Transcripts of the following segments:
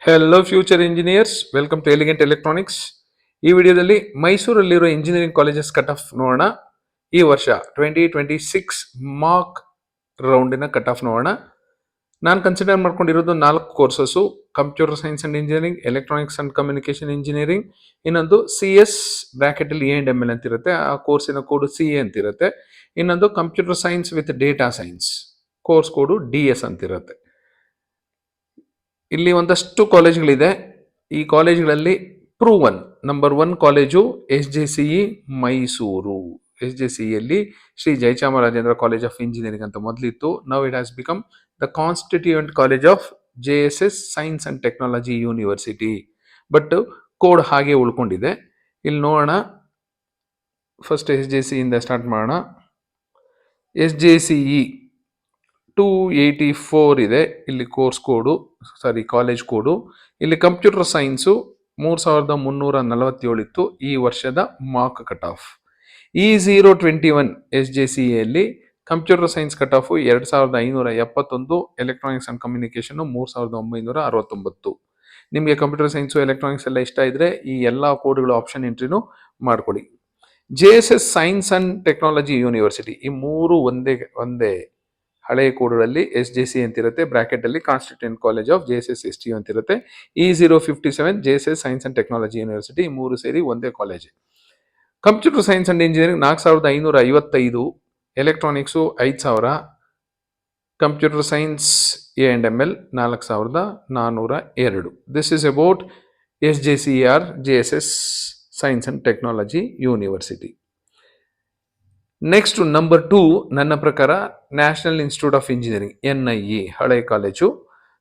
Hello future engineers, welcome to elegant electronics. ಈ ವಿಡಿಯೋದಲ್ಲಿ ಮೈಸೂರಲ್ಲಿರೋ ಇಂಜಿನಿಯರಿಂಗ್ ಕಾಲೇಜಸ್ ಕಟ್ ಆಫ್ ನೋಡೋಣ. ಈ ವರ್ಷ 2026 ಮಾರ್ಕ್ ರೌಂಡಿನ ಕಟ್ ಆಫ್ ನೋಡೋಣ. ನಾನು ಕನ್ಸಿಡರ್ ಮಾಡ್ಕೊಂಡಿರೋದು 4 courses: computer science and engineering, electronics and communication engineering, ಇನ್ನೊಂದು CS ಬ್ರಾಕೆಟಲ್ಲಿ A&ML ಅಂತಿರುತ್ತೆ, ಆ ಕೋರ್ಸಿನ ಕೋಡು CA ಅಂತಿರುತ್ತೆ. ಇನ್ನೊಂದು computer science with data science, course code DS ಅಂತಿರುತ್ತೆ. ಇಲ್ಲಿ ಒಂದಷ್ಟು ಕಾಲೇಜ್ಗಳಿದೆ. ಈ ಕಾಲೇಜ್ಗಳಲ್ಲಿ proven number 1 college SJCE Mysuru. SJCEಯಲ್ಲಿ Shri Jayachamarajendra college of engineering ಅಂತ ಮೊದಲಿತ್ತು. Now it has become the constituent college of JSS science and technology university. But code ಹಾಗೆ ಉಳ್ಕೊಂಡಿದೆ. ಇಲ್ಲಿ ನೋಡೋಣ, ಫಸ್ಟ್ SJCE ಇಂದ ಸ್ಟಾರ್ಟ್ ಮಾಡೋಣ. SJCE 284 ಇದೆ ಇಲ್ಲಿ ಕೋರ್ಸ್ ಕೋಡು, ಕಾಲೇಜ್ ಕೋಡು. ಇಲ್ಲಿ ಕಂಪ್ಯೂಟರ್ ಸೈನ್ಸು 3347 ಇತ್ತು ಈ ವರ್ಷದ ಮಾರ್ಕ್ ಕಟ್ ಆಫ್. E021 SJCEಯಲ್ಲಿ computer science cut off 2571, electronics and communication 3969. ನಿಮಗೆ ಕಂಪ್ಯೂಟರ್ ಸೈನ್ಸು ಎಲೆಕ್ಟ್ರಾನಿಕ್ಸ್ ಎಲ್ಲ ಇಷ್ಟ ಇದ್ರೆ ಈ ಎಲ್ಲ ಕೋಡ್ಗಳು ಆಪ್ಷನ್ ಎಂಟ್ರಿನೂ ಮಾಡ್ಕೊಳ್ಳಿ. JSS science and technology university, ಈ ಮೂರು ಒಂದೇ ಹಳೆ ಕೋಡ್ಗಳಲ್ಲಿ SJCE ಅಂತಿರುತ್ತೆ, ಬ್ರಾಕೆಟ್ ಅಲ್ಲಿ constituent college of JSS STU ಅಂತಿರುತ್ತೆ. E057 JSS science and technology university, ಈ ಮೂರು ಸೇರಿ ಒಂದೇ college. Computer science and engineering 4555, electronics 5000, computer science A&ML 4402. This is about SJCE JSS science and technology university. Next number 2 ನನ್ನ ಪ್ರಕಾರ national institute of engineering NIE ಹಳೆ college.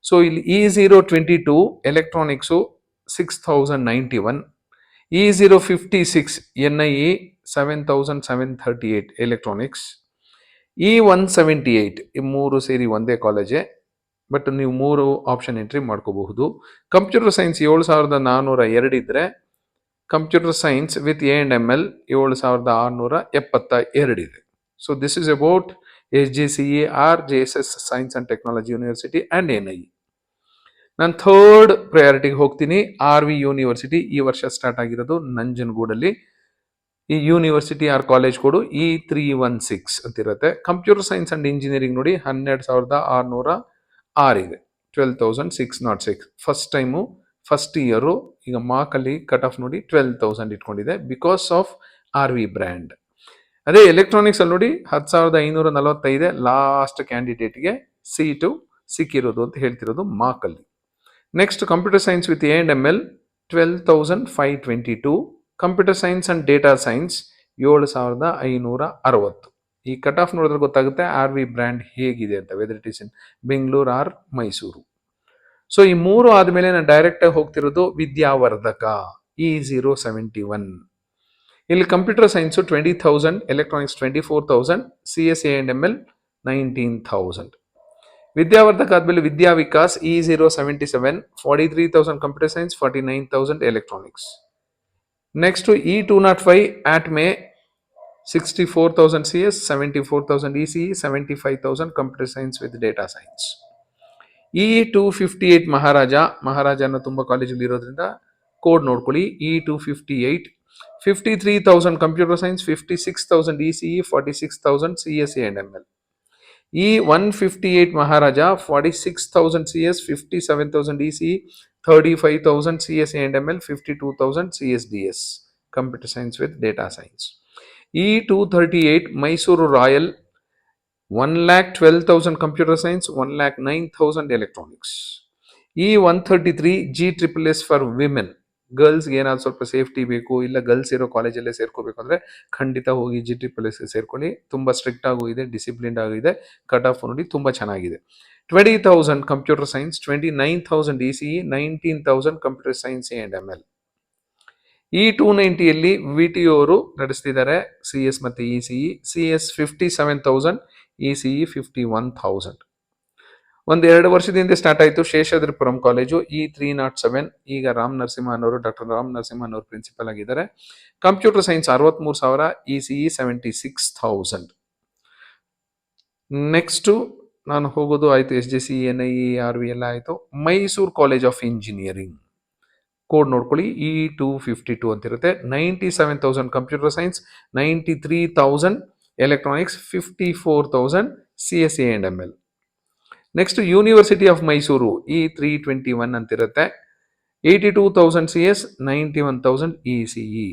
So ಇಲ್ಲಿ E022 electronics 6091, E056 NIE 7738 electronics, E178 ಈ ಮೂರು ಸೇರಿ ಒಂದೇ ಕಾಲೇಜೇ, but ನೀವು ಮೂರು ಆಪ್ಷನ್ ಎಂಟ್ರಿ ಮಾಡ್ಕೋಬಹುದು. ಕಂಪ್ಯೂಟರ್ ಸೈನ್ಸ್ 7402 ಇದ್ರೆ ಕಂಪ್ಯೂಟರ್ ಸೈನ್ಸ್ ವಿತ್ A&ML 7672 ಇದೆ. So this is about SJCE JSS science and technology university and NIE. ನಾನು ಥರ್ಡ್ ಪ್ರಯಾರಿಟಿಗೆ ಹೋಗ್ತೀನಿ. RV ಯೂನಿವರ್ಸಿಟಿ, ಈ ವರ್ಷ ಸ್ಟಾರ್ಟ್ ಆಗಿರೋದು ನಂಜನಗೂಡಲ್ಲಿ. ಈ ಯೂನಿವರ್ಸಿಟಿ ಕಾಲೇಜ್ ಕೋಡು E316 ಅಂತಿರುತ್ತೆ. ಕಂಪ್ಯೂಟರ್ ಸೈನ್ಸ್ ಅಂಡ್ ಇಂಜಿನಿಯರಿಂಗ್ ನೋಡಿ 12606 ಇದೆ, 12606. ಫಸ್ಟ್ ಟೈಮು ಫಸ್ಟ್ ಇಯರು ಈಗ ಮಾರ್ಕಲ್ಲಿ ಕಟ್ ಆಫ್ ನೋಡಿ 12,000 ಇಟ್ಕೊಂಡಿದೆ ಬಿಕಾಸ್ ಆಫ್ RV ಬ್ರ್ಯಾಂಡ್. ಅದೇ ಎಲೆಕ್ಟ್ರಾನಿಕ್ಸ್ ಅಲ್ಲಿ ನೋಡಿ 10,545 ಲಾಸ್ಟ್ ಕ್ಯಾಂಡಿಡೇಟ್ಗೆ ಸೀಟು ಸಿಕ್ಕಿರೋದು ಅಂತ ಹೇಳ್ತಿರೋದು ಮಾರ್ಕಲ್ಲಿ. Next computer science with A&ML 12,522, computer science and data science 7,560. ಈ ಕಟ್ ಆಫ್ ನೋಡಿದ್ರೆ ಗೊತ್ತಾಗುತ್ತೆ RV ಬ್ರ್ಯಾಂಡ್ ಹೇಗಿದೆ ಅಂತ, whether it is in Bengaluru or Mysuru. So ಈ ಮೂರು ಆದ್ಮೇಲೆ ನಾನು ಡೈರೆಕ್ಟ್ ಆಗಿ ಹೋಗ್ತಿರೋದು ವಿದ್ಯಾವರ್ಧಕ E071. ಇಲ್ಲಿ computer science 20,000, electronics 24,000, CS A&ML 19,000. Vidyavardhaka ಆದ್ಮೇಲೆ Vidya Vikas E077 43,000 computer science, 49,000 electronics. Next E205 ATME 64,000 CS, 74,000 ECE, 75,000 computer science with data science. E258 Maharaja ಅನ್ನೋ ತುಂಬ ಕಾಲೇಜಲ್ಲಿ ಇರೋದ್ರಿಂದ ಕೋಡ್ ನೋಡ್ಕೊಳ್ಳಿ. E258 53,000 computer science, 56,000 ECE, 46,000 CS A&ML. E158 Maharaja 46,000 CS, 57,000 ECE, 35,000 CS A&ML, 52,000 CSDS computer science with data science. E238 Mysuru royal 1,12,000 computer science, 1,09,000 electronics. E133 GSSS for women, ಗರ್ಲ್ಸ್ಗೆ ಏನಾದ್ರು ಸ್ವಲ್ಪ safety ಬೇಕು, ಇಲ್ಲ ಗರ್ಲ್ಸ್ ಇರೋ ಕಾಲೇಜಲ್ಲೇ ಸೇರ್ಕೋಬೇಕು ಅಂದರೆ ಖಂಡಿತ ಹೋಗಿ GSSS ಸೇರ್ಕೊಳ್ಳಿ. ತುಂಬ ಸ್ಟ್ರಿಕ್ಟ್ ಆಗೂ ಇದೆ, ಡಿಸಿಪ್ಲಿನ್ಡ್ ಆಗಿದೆ. ಕಟ್ ಆಫ್ ನೋಡಿ ತುಂಬ ಚೆನ್ನಾಗಿದೆ. 20,000 computer science, 29,000 ECE, 19,000 computer science A&ML. E290ಯಲ್ಲಿ VTO ಅವರು ನಡೆಸ್ತಿದ್ದಾರೆ CS ಮತ್ತು ECE. CS 57,000, ECE 51,000. 1-2 ವರ್ಷದಿಂದ ಸ್ಟಾರ್ಟ್ ಆಯಿತು ಶೇಷಾದ್ರಿಪುರಂ ಕಾಲೇಜು E307. ಈಗ ಡಾಕ್ಟರ್ ರಾಮ್ ನರಸಿಂಹನ್ ಅವರು ಪ್ರಿನ್ಸಿಪಲ್ ಆಗಿದ್ದಾರೆ. Computer science 63,000, ECE 76,000. ನೆಕ್ಸ್ಟು ನಾನು ಹೋಗೋದು ಆಯಿತು, S J C, N I E, R V ಎಲ್ಲ ಆಯಿತು. Mysuru college of engineering code ನೋಡ್ಕೊಳ್ಳಿ, E252 ಅಂತಿರುತ್ತೆ. 97,000 computer science, 93,000 electronics, 54,000 C S A and M L. Next university of Mysuru E321 ಅಂತಿರುತ್ತೆ. 82,000 C S, 91,000 E C E.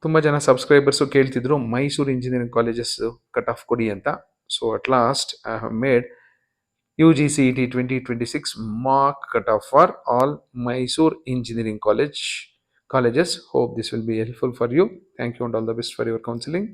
ತುಂಬ ಜನ subscribers ಕೇಳ್ತಿದ್ರು Mysuru engineering colleges cut off ಕೊಡಿ ಅಂತ. So at last I have made UGCET 2026 mock cutoff for all Mysore Engineering colleges. Hope this will be helpful for you. Thank you and all the best for your counseling.